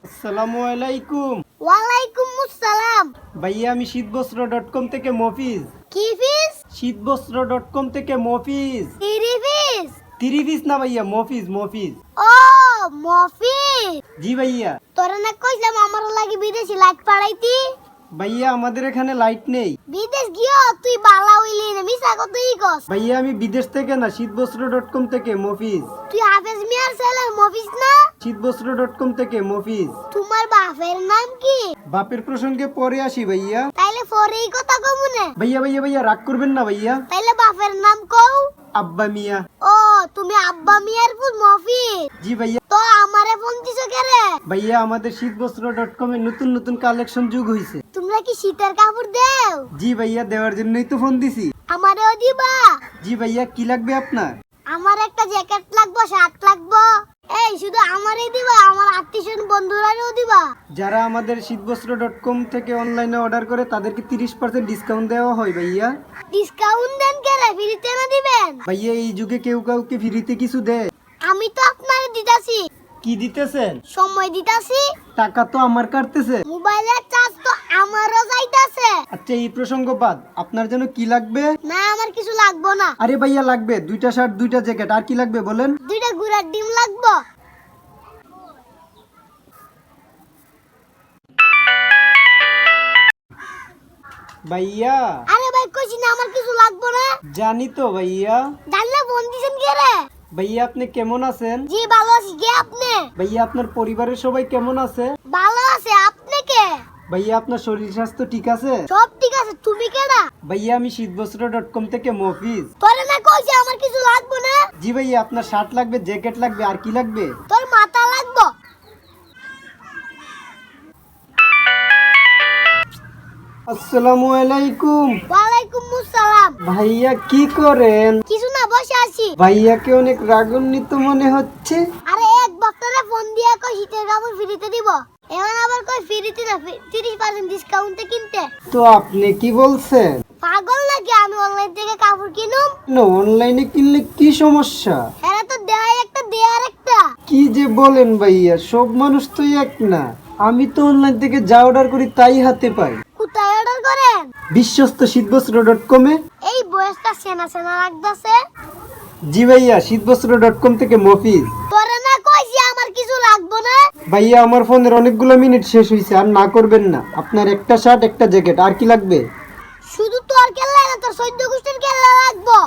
আসসালামু আলাইকুম। ওয়ালাইকুম আসসালাম। ভাইয়া আমি শীতবস্ত্র.com থেকে মফিজ। কি ফিস? শীতবস্ত্র.com থেকে মফিজ। থ্রি ফিস? থ্রি পিস না ভাইয়া, মফিজ মফিজ। ও মফিজ। জি ভাইয়া। তোরা না কইলাম আমার লাগি বিদেশি লাইট পাড়াইতি। ভাইয়া আমাদের এখানে লাইট নেই। বিদেশ গিয়ে তুই বালা হইলি না, মিছা কতই কস। ভাইয়া আমি বিদেশ থেকে না, শীতবস্ত্র.com থেকে মফিজ। তুই হাফেজ মিয়ার ছেলে মফিজ না? শীতবস্ত্র.com থেকে মফিজ। তোমার বাপের নাম কি? বাপের প্রসঙ্গে পরে আসি ভাইয়া। তাইলে পরেই কথা কমুনে। ভাইয়া ভাইয়া ভাইয়া রাগ করবেন না ভাইয়া। তাইলে বাপের নাম কও। আব্বা মিয়া। ও তুমি আব্বা মিয়ার ফুল মফিজ। জি ভাইয়া। তো আমারে ফোন দিছো কেরে? ভাইয়া আমাদের শীতবস্ত্র.com এ নতুন নতুন কালেকশন যোগ হইছে। তোমরা কি শীতের কাপড় দেও? জি ভাইয়া, দেওয়ার জন্যই তো ফোন দিছি। আমারেও দিবা? জি ভাইয়া, কি লাগবে আপনার? আমার একটা জ্যাকেট লাগবে, শার্ট লাগবে। এই শুধু আমারই দিবা, আমার আত্মীয় বন্ধুরাও দিবা? যারা আমাদের শীতবস্ত্র.com থেকে অনলাইনে অর্ডার করে তাদেরকে 30% ডিসকাউন্ট দেওয়া হয় ভাইয়া। ডিসকাউন্ট দেন কেরে? ফ্রিতে না দিবেন? ভাইয়া এই যুগে কেউ কাউকে ফ্রিতে কিছু দেয়? আমি তো আপনারে দিতাছি। কি দিতেছেন? সময় দিতাছি। টাকা তো আমার কাটতেছে। মোবাইলের চার্জ তো আমারও যাইতাছে। আচ্ছা এই প্রসঙ্গ বাদ, আপনার জন্য কি লাগবে? না আমার কিছু লাগবে না। আরে ভাইয়া লাগবে, 2টা শার্ট 2টা জ্যাকেট, আর কি লাগবে বলেন? 2টা গুড়ার ডিম লাগবে। ভাইয়া আরে ভাই কইছি না আমার কিছু লাগবে না। জানি তো ভাইয়া। জানলে ফোন দিছেন কেরে? ভাইয়া আপনি কেমন আছেন? জি ভালো আছি। কে আপনি? ভাইয়া আপনার পরিবারের সবাই কেমন আছে? ভালো আছে। আপনি কে? ভাইয়া আপনার শরীর স্বাস্থ্য ঠিক আছে? সব ঠিক আছে। তুমি কেডা? ভাইয়া আমি শীতবস্ত্র.com থেকে মফিজ। তোরে না কইছি আমার কিছু লাগবে না। জি ভাইয়া, আপনার শার্ট লাগবে, জ্যাকেট লাগবে, আর কি লাগবে? তোর মাথা লাগবে। আসসালামু আলাইকুম। ওয়ালাইকুম আসসালাম। ভাইয়া কি করেন? কিছু না, বসে আছি। ভাইয়াকে অনেক রাগান্বিত মনে হচ্ছে। আরে এক বক্তারে ফোন দিয়া কই শীতের কাপড় ফ্রিতে দিব। এখন আবার কই ফ্রিতে না, 30% ডিসকাউন্টে কিনতে। তো আপনি কি বলছেন? পাগল নাকি? আমি অনলাইন থেকে কাপড় কিনুম। না, অনলাইনে কিনলে কি সমস্যা? এরা তো দেয় একটা, দেয়ার একটা। কি যে বলেন ভাইয়া, সব মানুষ তো এক না। আমি তো অনলাইন থেকে যা অর্ডার করি তাই হাতে পাই। কোথায় অর্ডার করেন? বিশ্বস্ত শীতবস্ত্র.com এ। এই বয়সটা সেনা সেনা লাগতাছে। জি ভাইয়া, শীতবস্ত্র.com থেকে মফিজ। তোরে না কইছি আমার কিছু লাগবে না। ভাইয়া আমার ফোনের অনেকগুলো মিনিট শেষ হয়েছে, আর না করবেন না। আপনার একটা শার্ট একটা জ্যাকেট, আর কি লাগবে? শুধু তোর কেল্লা না, তোর 14 গোষ্ঠীর কেল্লা লাগবে।